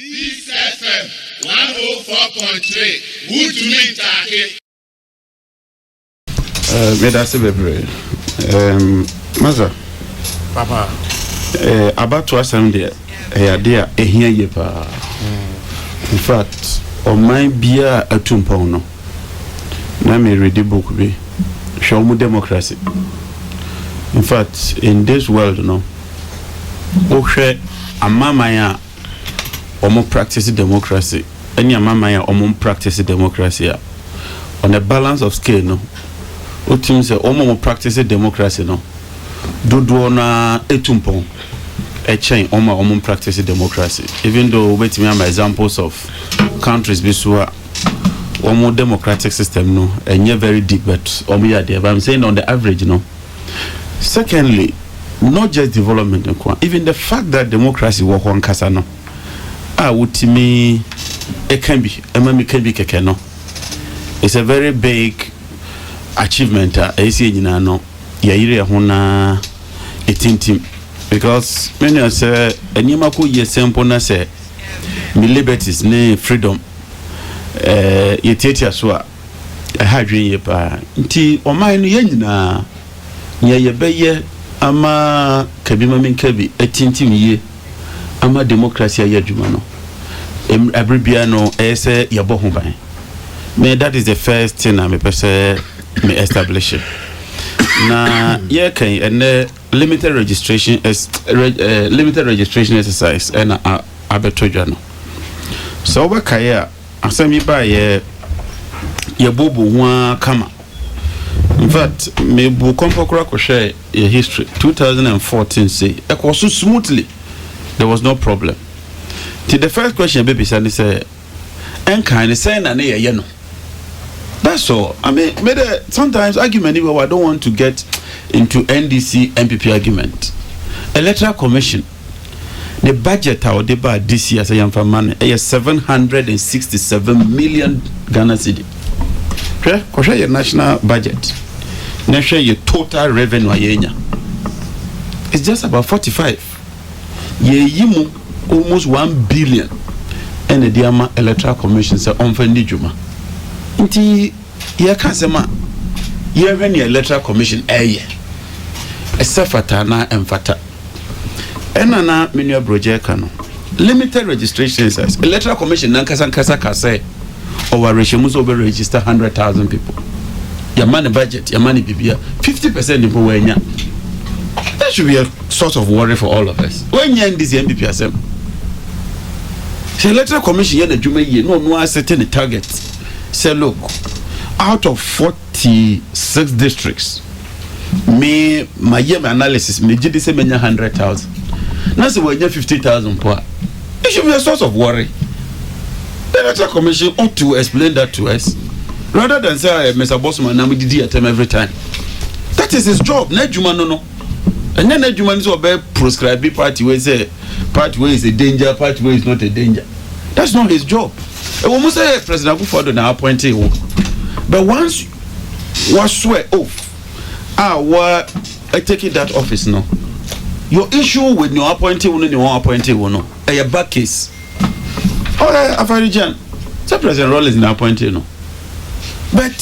Peace FM 104.3. Good to meet you. Medase bebre. Maza. Papa. About to us and there. There ehia ye pa. In fact, on my beer a tumpono. Na me read the book be. Show mu democracy. In fact, in this world, no. Ohwe amama ya omo practice democracy. Any amama ya omo practice democracy. On a balance of scale, no. Otim say omo practice democracy, no. Dodo na etumpon. A chain omo practice democracy. Even though wait me am examples of countries bisua omo democratic system, no, and yeah very deep, but omo ya there. But I'm saying on the average, no. Secondly, not just development, even the fact that democracy work on Kasano. It can be, no. It's a very big achievement. Because many say, and you mako ye simple na say, me liberties, ne freedom, ye tetia swa, a hadrin ye pa. Nti, o ma enu yenina, ye beye, ama kabima min kabi etintim ye ama democracy ya jumano abribiano ese yabo ho ban me that is the first thing I me pese me establish na ye kan and limited registration exercise and abetojwa no so we kaya asemi ba ye bobo ho kama. In fact, me bu kompokura ko share a history 2014 say it was so smoothly, there was no problem. The first question baby said say enkan say na ne ye no. That's all. I mean, sometimes argument I don't want to get into NDC MPP argument. Electoral Commission, the budget how they buy this year say for money is 767 million Ghana cedi. Okay, ko share your national budget. Now share your total revenue yenya. It's just about 45. Ye yimu almost 1 billion. And the Diama Electoral Commission say onfendi juma. Inti ye kasema ye reni Electoral Commission eye. Esafata na emfata. Enana minua project kano. Limited registration size. Electoral Commission nankasa kase. Our regimes over register 100,000 people. Your money budget, your money BBA, 50% in Powenya. That should be a source of worry for all of us. When you're in this MPPSM, the Electoral Commission, no setting a target. Say, look, out of 46 districts, my year analysis, me did say 100,000. Now, say when you're 50,000 per, it should be a source of worry. The Electoral Commission ought to explain that to us rather than say Mr. Bossman na me didi at him every time. That is his job. Na juma no. And then na juma is about prescribe party where say party where is a danger, party where is not a danger. That's not his job. And we must say President Akufo-Addo na appointed. But once we swear off, taking that office no. Your issue with your appointee and your appointee no. A back case. Oh, Afarijan. So President Rollins is appointed, no. But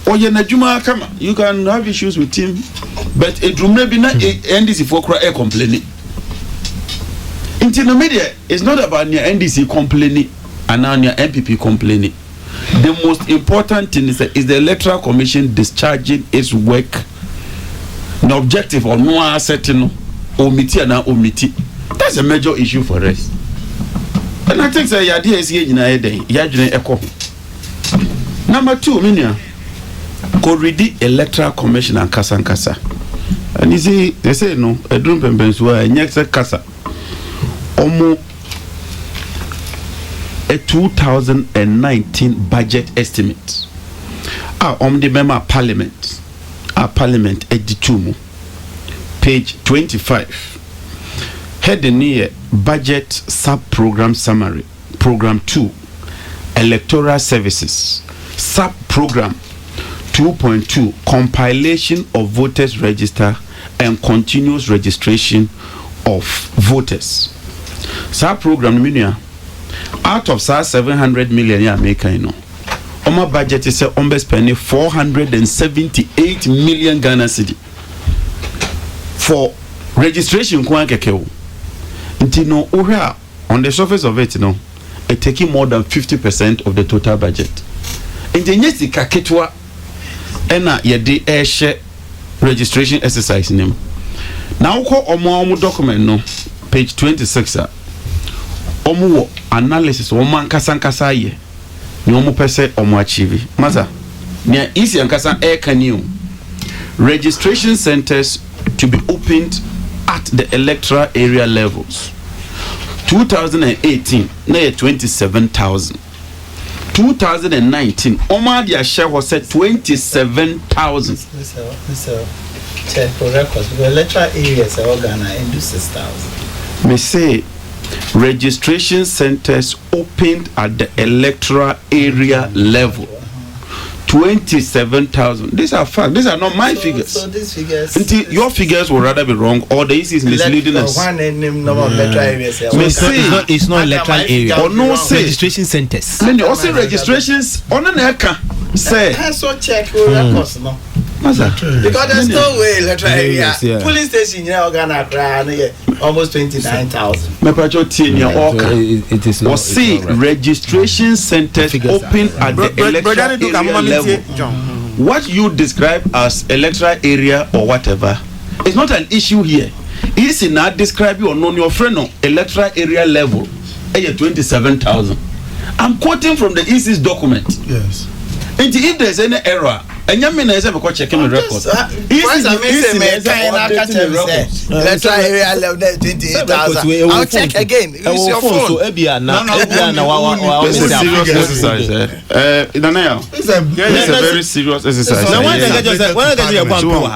Oyenajuma Kama, you can have issues with him. But it will maybe not NDC for cry complaining. In the media, it's not about your NDC complaining and now your MPP complaining. The most important thing is the Electoral Commission discharging its work. The objective or no setting omiti and omiti. That's a major issue for us. And I think the idea is here in a day. Echo. Number 2, Minya. Could read the Electoral Commission and Kasa. And you see, they say no, a drum pembensua, and next Kasa. Omo a 2019 budget estimate. The member Parliament. Our Parliament Editumu. Page 25. Heading near budget sub-program summary, program 2, electoral services, sub-program 2.2, compilation of voters register and continuous registration of voters. Sub-program out of 700 million ya America, you know. Oma budget is spending 478 million Ghana cedi for registration kwa keke. Until no on the surface of it, you know, it taking more than 50% of the total budget. In the next kaketwa ena yedi share registration exercise name. Now ko omo document no page 26 omo analysis omo ankasa ye ni omo pese omo achieve masa nia isi ankasa can you registration centers to be opened at the electoral area levels. 2018 na 27,000. 2019 omo dia share was said 27,000. Check for records. The electoral areas are Ghana and do 6,000. Me say registration centers opened at the electoral area level. 27,000. These are facts. These are not my figures. So these figures. Until your figures will rather be wrong, or the EC is misleading us. It's not electoral area. Or no say registration centers. Then you also registrations on an eka say. I saw check your records no. Because there's no way electoral area. Police station in Ghana almost 29,000. Me pacho tienya oka. It is not. Or see registration centers open at the electoral area level. What you describe as electoral area or whatever is not an issue here. It's not describe you or no your friend no electoral area level. 27,000. I'm quoting from the EC's document. Yes. And if there's any error, and you mean I say because checking the records. Electoral area level 28,000. I'll check again. Use your phone. So this is a serious exercise. It's a very serious exercise.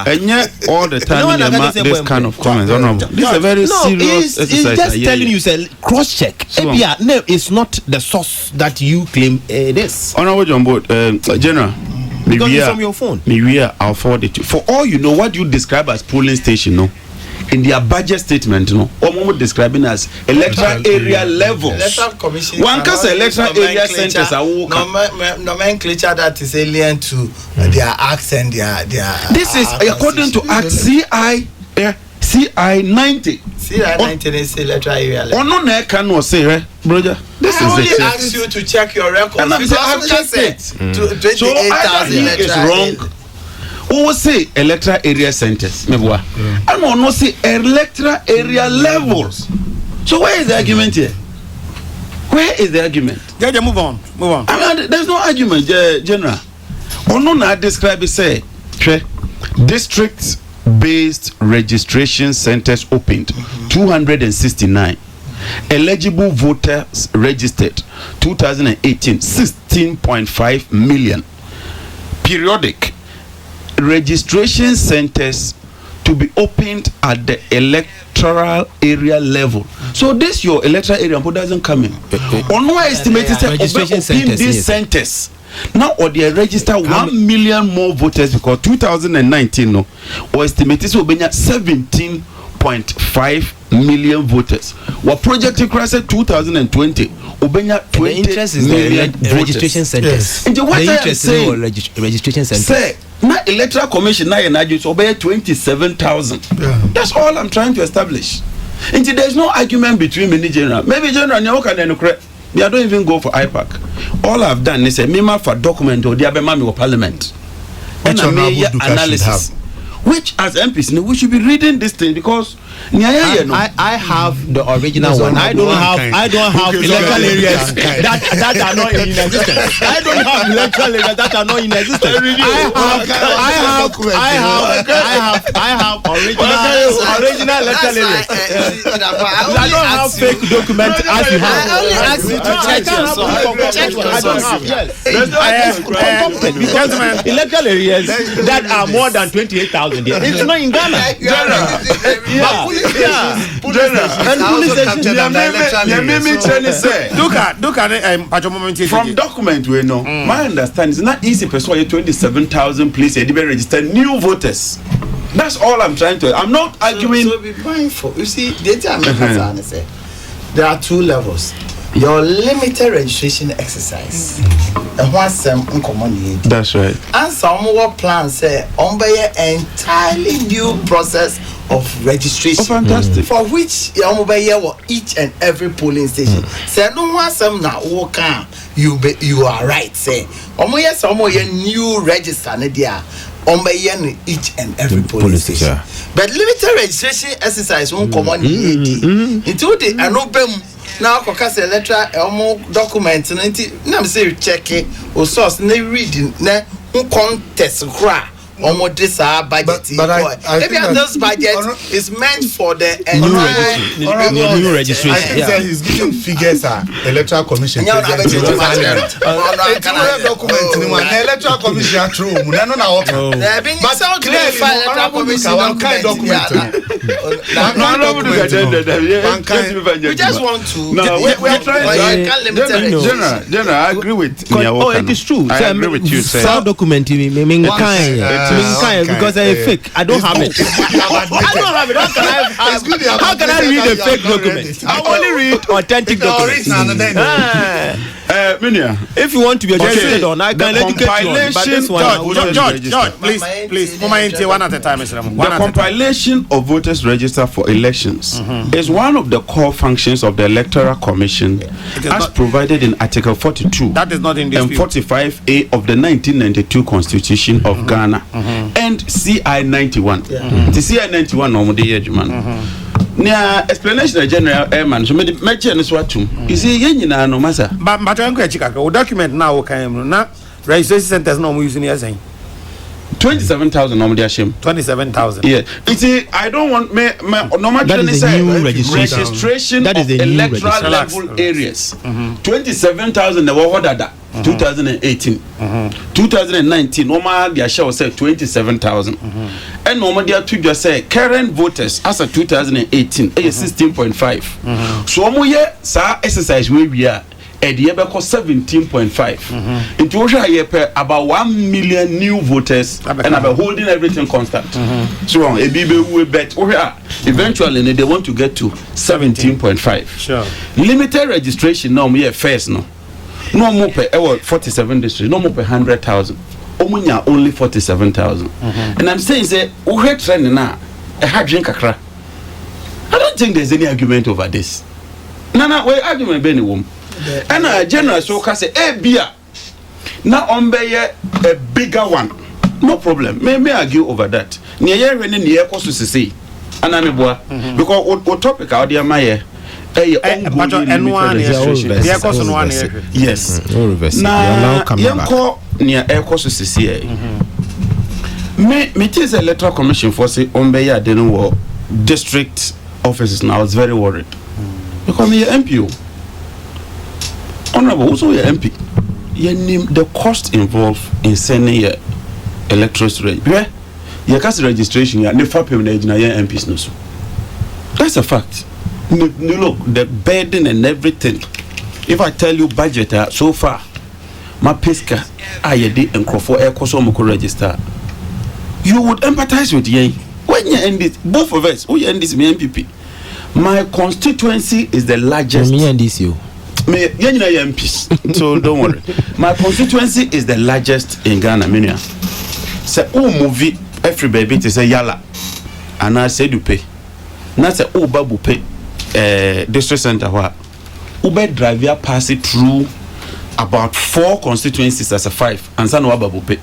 And yet all the time this kind of comments. This is a very serious exercise. It's just telling you, say cross check. No, it's not the source that you claim it is. Honorable John Board, General. Because it's from your phone. I'll forward it to you. For all you know, what you describe as polling station, no, in their budget statement, no, or describing as electoral area levels. Electoral commission. One case electoral area centers are nomenclature that is alien to their acts and their. This is according to Act CI 90. CI 90 is electoral area level. No, I cannot say, brother. This I is only it. asked you to check your records. And I'm saying, to 28,000 is wrong. Who say electoral area centers? I don't say electoral area levels. So where is the argument here? Where is the argument? Yeah, move on. I mean, there's no argument, General. I describe it, say, district-based registration centers opened, 269. Eligible voters registered, 2018, 16.5 million. Periodic registration centers to be opened at the electoral area level. So this your electoral area doesn't come in. No estimated registration centers, these centers. Now or they register 1 million more voters because 2019 no or estimated so be 17.5 million voters. What projected across 2020 obenya 20 million registration centers. And what I am saying, registration centers. Say, na electoral commission na just obey 27,000. That's all I'm trying to establish. And there's no argument between me and General. Maybe General they don't even go for IPAC. All I've done is a memo for document or the Abemami or Parliament. And a major analysis. Which as MPs we should be reading this thing because I have the original one. I don't have electoral areas that are not in existence. I don't have electoral areas that are not in existence. I have original electoral areas. I don't have fake documents as you have. I only ask you to check yourself. Gentlemen, electoral areas that are more than 28,000. It's not in Ghana. From document we know, my understanding is not easy. Persuade 27,000 please register new voters. That's all I'm trying to. I'm not arguing. So be mindful. You see, data say there are two levels. your limited registration exercise. And once some uncommon. That's right. And some more plans say on by an entirely new process of registration. Oh, fantastic. For which each and every polling station. Say no one some now walk you are right. Say some more new register there. On by each and every polling station. But limited registration exercise won't come on into the an open. Now, because the letter document, and say check it or source, no reading, no contest cry. Almost this budget. But maybe this budget is meant for the new registration. I think that he's giving figures electoral commission. Document Electoral commission true. But clearly, we just want to. No, we're trying. General, I agree with. Oh, it is true. I agree with you. Documenting because I fake. I don't have it. I don't have it. How can I read a fake document? I only read authentic documents. Minia, if you want to be educated on, I can educate you on. But this one, George, please. One at a time. The compilation of voters register for elections is one of the core functions of the Electoral Commission, as provided in Article 42 that is not in and 45A of the 1992 Constitution of Ghana and CI 91. The CI 91 no dey adwuma. Nia explanation general airman so me mention this what you see yen nyina no masa but enko chika o document na o kan na registration centers no using here saying 27,000 no dey shame 27,000. Yeah, you see I don't want me normal registration that is the electoral level areas 27,000 the what that 2018 2019 normal dia share say 27,000 and normal dia to just say current voters as of 2018 is 16.5 so omo ye sa exercise we are e dey be 17.5 into we share about 1 million new voters and about holding everything constant so e be we bet eventually they want to get to 17.5 sure limited registration now me first no more per 47 districts, no more per 100,000. Omunya only 47,000. And I'm saying, say, we trend now. A hard drink kakra. I don't think there's any argument over this. No, we argument be any woman. And a general so can say, beer. Now on be a bigger one. No problem. May argue over that. Near when near cost to say. And I'm a because what topic out there my yes. Now, Yanko near air courses is here. Me tis electoral commission for say Ombeya didn't work district offices now. It's very worried because me MPO honorable also your MP. You name the cost involved in sending your electoral rate. Your cast registration. You never pay your MPs no so. That's a fact. No, look, the burden and everything. If I tell you budget so far, my pesca, I did and for air cosomoco register. You would empathize with ye. When you end it, both of us, we end this MPP. My constituency is the largest. Me and this you. Me, MPs. So don't worry. My constituency is the largest in Ghana. Minia. Say, movie every baby to say yala, and I said you pay. Not say babu pay. District center where Uber driver pass it through about 4 constituencies as a 5 and san babu pay.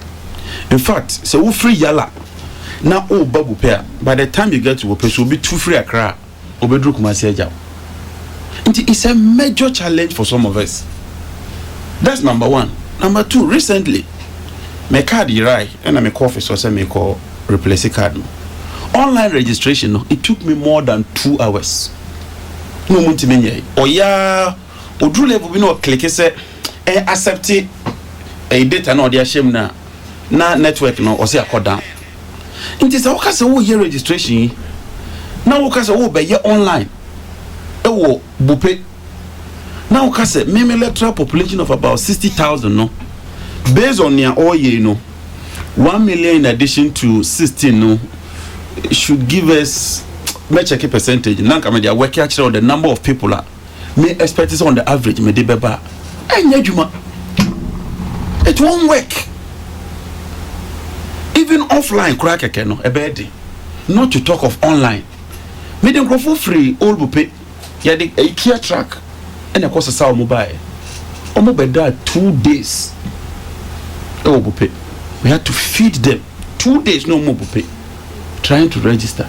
In fact, so we free yala now babu pay. By the time you get to Wope, so will be too free Accra Obedru Kumasi Eja. It's a major challenge for some of us. That's number 1. Number 2, recently my card right and I'm a coffee so say me call replace a card. Online registration it took me more than 2 hours. No muntimenye oya odru level bi no click say accept a data na odi ashem na network no o say akoda nti say wo ka say wo ye registration na wo ka say wo be ye online e wo bupe na wo ka say me electoral population of about 60,000 no based on your all year no 1 million in addition to 16 no should give us me check a percentage. Now, they are working actually on the number of people me expect is on the average me de beba enya dwuma it won't work even offline kura keke no ebedi not to talk of online me dem crofo free all bupe ya de a Kia track and of course sa mobile omo beda 2 days oh bupe we had to feed them 2 days no more bupe trying to register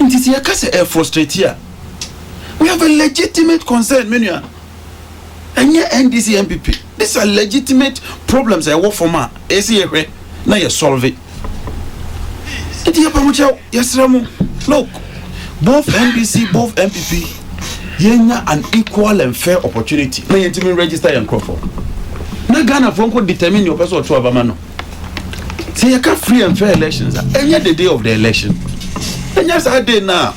it is here frustrated here. We have a legitimate concern, Menia. And yeah, NDC MPP. These are legitimate problems I work for ma. ACA, now you solve it. Yes, Ramu. Look, both NDC, both MPP, yenya an equal and fair opportunity. Now you register and Crawford. Now Ghana Fonko determine your person to Abamano. Say you can free and fair elections. And yet the day of the election. And yes, I did now.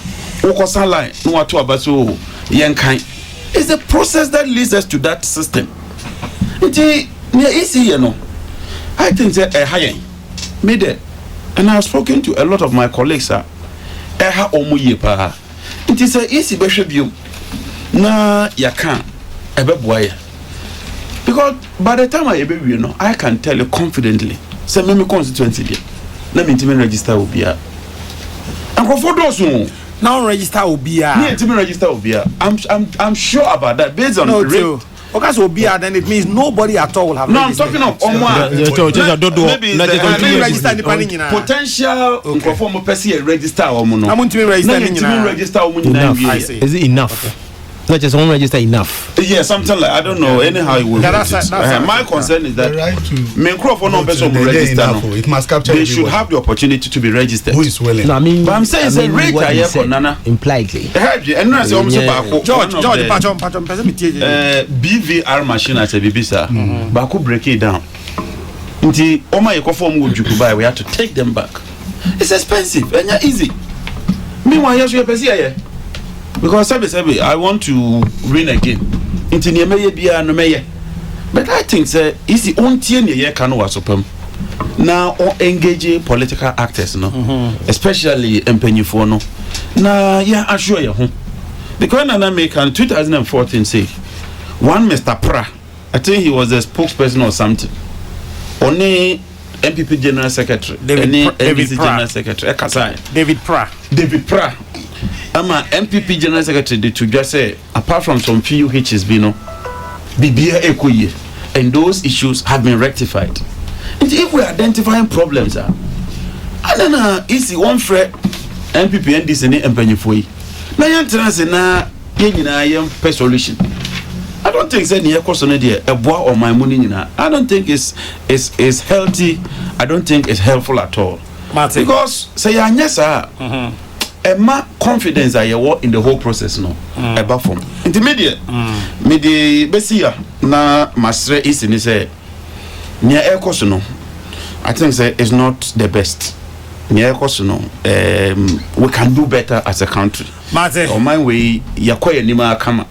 It's a process that leads us to that system. I think that high made it, and I've spoken to a lot of my colleagues. It is a easy view. Na ya can because by the time I can tell you confidently, say me constituency, let me register Obia. And for those who now register Obia. Register Obia. I'm sure about that based on okay, so Obia, then it means nobody at all will have. No, I'm talking of maybe register independent potential conform person register or mono. I'm going to register enough. Is it enough? Not just one register enough. Yeah, something like I don't know. Anyhow, it will. My concern is that it must capture. They should have the opportunity to be registered. Who is willing? No, I mean, but I'm saying it's a rate I have for Nana. Impliedly. George, BVR machine as a BBC. Baku break it down. Until Oma Ekoform would you buy, we have to take them back. It's expensive and easy. Meanwhile, yes, we are here. Because I want to win again. But I think it's the only thing you can was now engage political actors, no, especially MPN no. Now, yeah, I assure you, because I make in 2014 say one Mr. Pra, I think he was a spokesperson or something. Only MPP General Secretary, David General Secretary, David Pra. I'm a MPP General Secretary to just say, apart from some few hitches, BBA Ekoye, and those issues have been rectified. And if we're identifying problems, and then it's one threat, MPP and this and MPN. Now you're trying na per solution. I don't think any question idea a boy or my money. I don't think it's healthy. I don't think it's helpful at all. Because say yes, Emma confidence I work in the whole process no. Eba from intermediate. Me the besia na masre is in say near air course no. I think say it's not the best. Near course no. We can do better as a country. Or my way yakoye nima kama.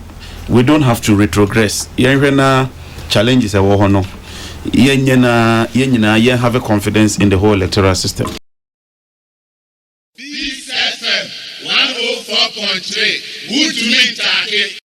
We don't have to retrogress. Yenna challenges a war no. Yenna have a confidence in the whole electoral system. Peace FM 104.3. Good to meet you.